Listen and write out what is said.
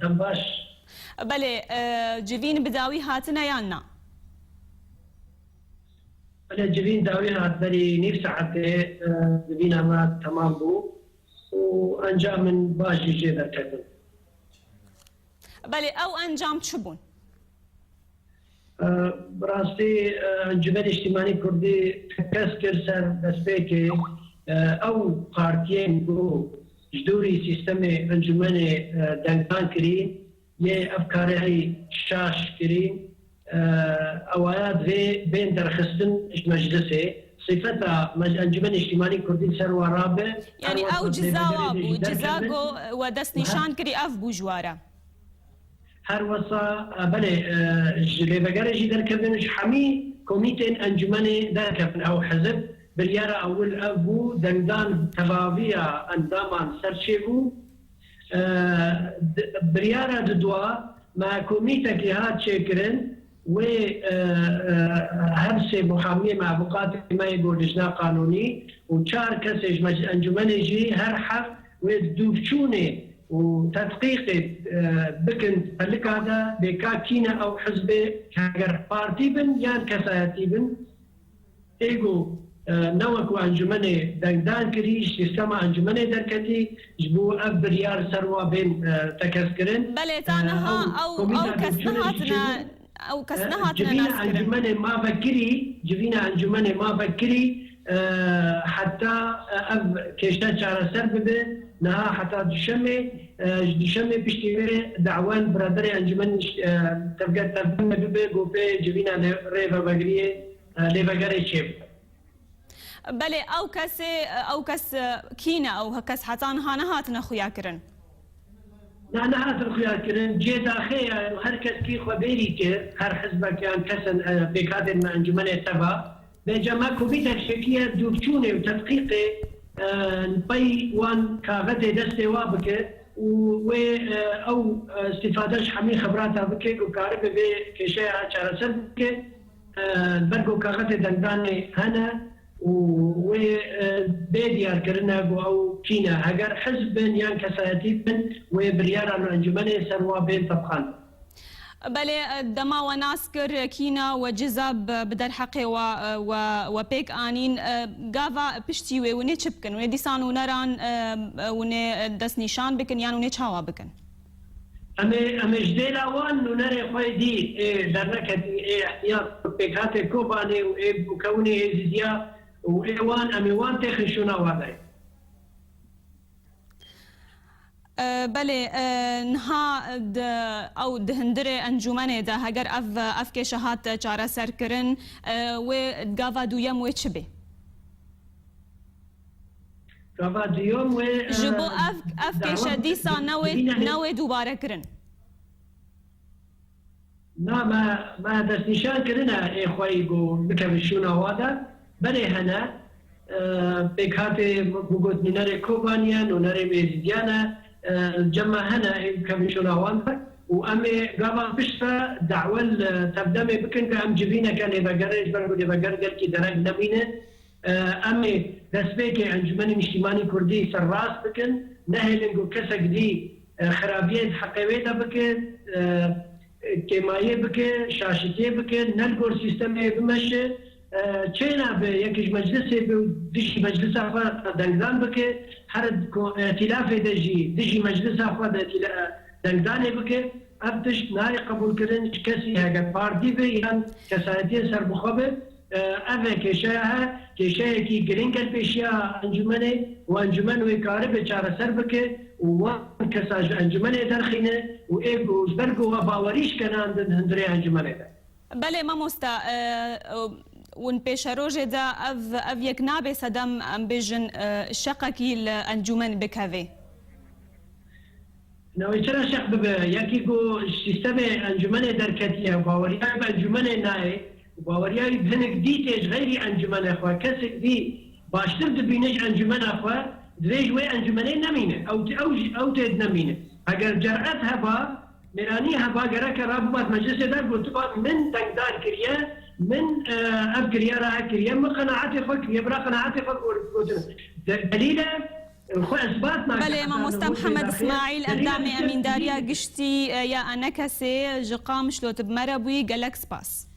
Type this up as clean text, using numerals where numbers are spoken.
باش بله جوین بداوی هاتنه یا نه؟ بله جوین داوی هات بری نیف ساعته جوین اما تمام بو و انجام من باشی جیبه کردن. بله او انجام چه بون؟ براستی انجمن اجتماعی کردی کس کرد سر دسته که او پارتیین بو جدوری سیستم انجمن دنگان کری یه افکاری شاش کری اوایات وی بین درخستن مجلسه صفتا انجمن اجتماعی کردی سر ورابه یعنی او جزاوا بو جزاگو و دست نشان کری اف بو جواره هر وصا بله لبقرة جدر كبنش حمي كوميتين انجمني دركبن او حزب بريارة اول ابو دندان تبابية اندامان سرشيبو بريارة ددوا مع كوميتك هاد شكرن و هرسي محامية مع بقاتل ما يقول لجنة قانوني وشار كسج انجمني جي هر حق ودوبشوني وتدقيق بكن فلك هذا بكاكينا او حزب كاغر بارتي بن يان كسايتي بن ايجو نوكو انجمني دندان كريش سيستما انجمني دركتي جبو ابريار سروا بين تكسكرن بله تانها او كسنهاتنا او كسنهاتنا جبينا انجمني ما بكري جبينا انجمني ما بكري حتى اب كيشتا شارع سربده نها حتى دشمه بشتي دعوان برادري انجمن تبقى تبنى ببه قوبه جبينا ريفا بقريه ليفا قري شيب بله او كس كينا او كس حتان هانهاتنا خويا كرن نهات الخيار كرن جي داخل هر كس كي خبيري كر هر حزبك كان كسن بكادر مع انجمن تبع بجمع كوميتا شكيه دوبشونه وتدقيقه نبي وان كاغدي دستي وابك و او استفادهش حمي خبراتها بك وكارب بكشيء شارسر بك برجو كاغدي دنداني هنا و بيديار كرنا او كينا هجر حزب يان كساتيب وبريار الانجمني سروا بين طبقان بله دما و ناسكر كينا وجزاب بدر حقي وبيك آنين غافا بشتي وني تشبكن وني ديسان ونران وني دس نشان بكن يعني وني تشاوا بكن أمي جديلا وان ونري خوي دي درنكت احتياط بيكات كوباني وكوني زيزيا وان أمي وان تخشونا واداي بله نها او دهندره انجمنه ده هگر اف که شهات چاره سر کرن و گاوا دویم و چبه گاوا دویم و جبو اف که شدیسا نوی دوباره کرن نا ما دست نشان کرنه ای خواهی گو بکمشونا وادا بله هنه بکات بگوت نره کوبانیا نره میزیدیانا جمع هنا كمشونا وانتا وامي قبل بشفى دعوة تبدأ بكن كأم جبينا كان يبقرش برضو يبقر كي درج نبينا امي دسبيكي انجمن اجتماعي كردي سراس بكن نهلنجو كسك دي خرابيات حقيقية بكن كماية بكن شاشتية بكن نلقور سيستمي بمشي چینا به یکیش مجلسی به دیشی مجلس آخر دنگدان بکه هر ائتلاف دیشی مجلس آخر دنگدان بکه ابتش نای قبول کردن کسی هگر پارتی به یا کسایتی سر بخوابه اوه کشه کی گرینگل پیشیا انجمنه و انجمن و کاره به چاره سر بکه و کساج انجمنه درخینه و ایگو زبرگو و باوریش کنان هندری انجمنه ده بله ما مستا ون پیشروج دا اف یک نابه صدام ام بیجن شقکی الانجمن بکوی نوی چرا شق ببه یکی گو سیستم انجمن درکتیه باوریای به انجمن نای باوریای بزنک دیتیج غیری انجمن اخواه کسک دی باشتر دبینش انجمن اخواه دویج وی انجمنه نمینه او تید نمینه اگر جرأت هبا مرانی هبا گرک رابطات مجلس در بطبات من تنگدار کریه من أبكر يا راكر يا ما قناعتي فك يا برا قناعتي فك دليله بله مامۆستا محەممەد اسماعیل ئەندامی ئەمîنداریە گشتی یا ئەنەکەسێ ji Qamişlo tibmere bûyî gelek spas.